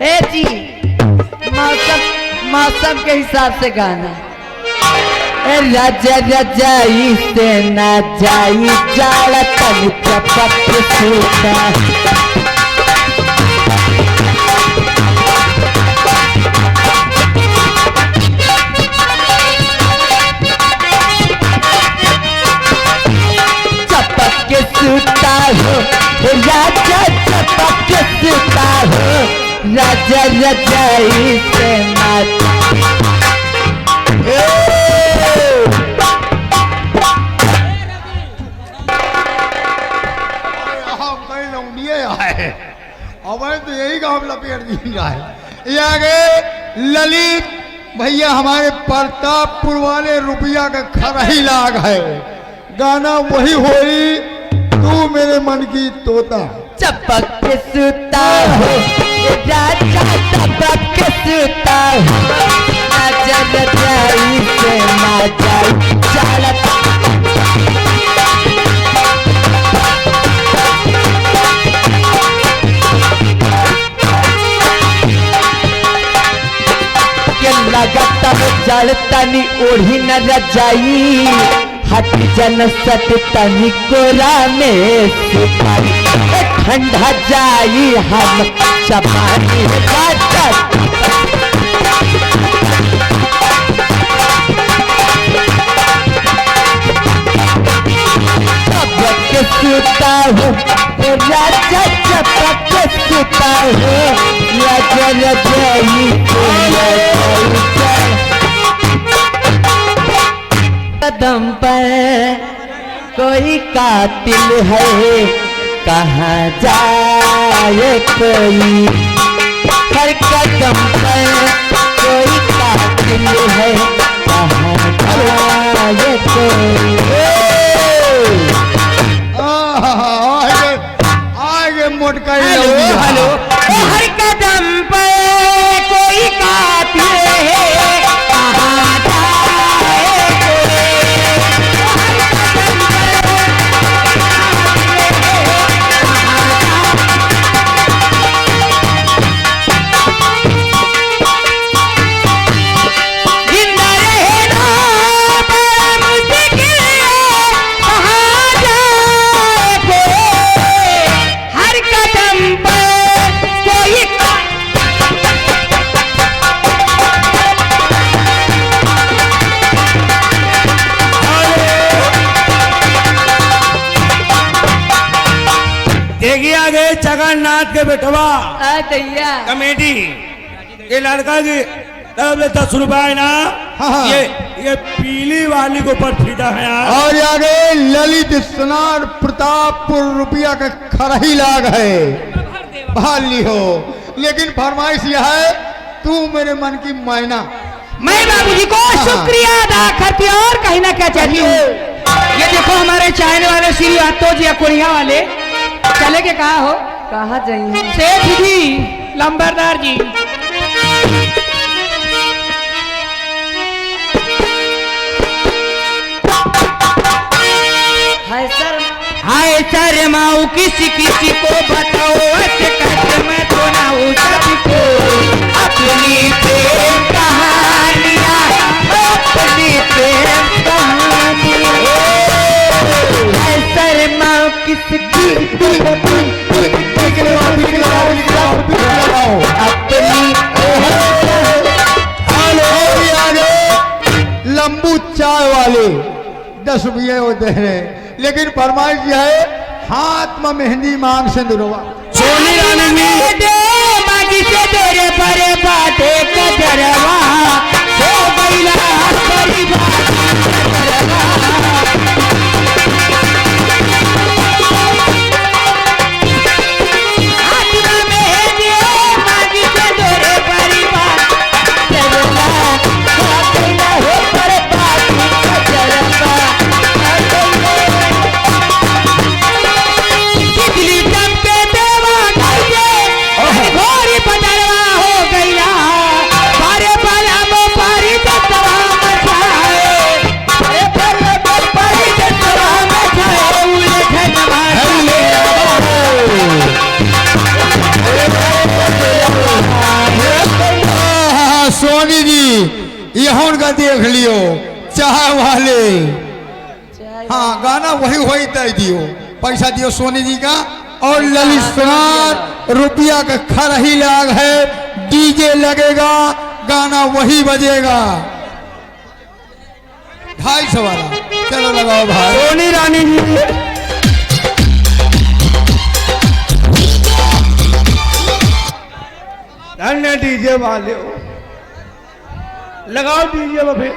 ए जी मौसम के हिसाब से गाना। राजा रजाई से ना जाई जाला तन चपक सूता। चपक के सूता हो राजा, चपक के सूता हो राजा रजाई से ना। अब तो यही का हम लपेट दी रहा है। ये आगे ललित भैया हमारे प्रतापपुर वाले रुपया का खरही लाग है। गाना वही होई तू मेरे मन की तोता। चपक के सूता हो राजा, चपक के सूता हो राजा रजाई से ना जाई जाला। लगता जल तनी ओढ़ी न रजाई, हट जन सत तनी कोरा में सुखाई। ठंडा जाई हम चपानी राजा। चपक के सूता हो राजा, चपक के सूता हो राजा रजाई। कदम पर कोई कातिल है, कहाँ जाए कोई। हर कदम पर कोई कातिल है, कहाँ जाए कोई। आगे मोटका हेलो हर कदम पर कोई कातिल है, कहाँ जाए कोई। जिंदा रहना बड़ा मुश्किल है, कहाँ जाए कोई। हर कदम पर कोई देखिए आगे जगन्नाथ के बेटवा दैया कमेटी ये लड़का की तब 10 रुपए ना। हाँ। ये पीली वाली को ऊपर फीटा है यार। और आगे ललित स्नान प्रतापपुर रुपया का खरही लाग है। भाली हो लेकिन फरमाइश यह है तू मेरे मन की मैना। मैं बाबूजी को शुक्रिया अदा करती हूँ और कहीं ना क्या चाहती हूँ। ये देखो हमारे चाहने वाले श्री आतो जी कुड़िया वाले चले के कहा हो, कहा जाइए सेठ जी लंबरदार जी। हाय सर माऊ किसी किसी को बताओ, ऐसे कैसे मैं तो ना हूँ सबको। अपनी प्रेम कहानियाँ, अपनी प्रेम कहानियाँ। हाय सर माऊ किसी अपनी लंबू चाय वाले 10 रुपये वो दे रहे, लेकिन फरमाइश यह है हाथ में मेहंदी मांग सिंदूरवा। सोनी रानी में दे बागी से तेरे बड़े बाटे कजरवा, हो बैला बड़ी बात सोनी जी यहाँ का देख लियो चाय वाले। हाँ गाना वही वही तय दियो, पैसा दियो सोनी जी का। और ललित श्रृंगार रुपया का खरही लाग है, डीजे लगेगा, गाना वही बजेगा 250 वाला। चलो लगाओ भाई। सोनी रानी जी धन्य डीजे वाले हो, लगाओ डीजे में फिर।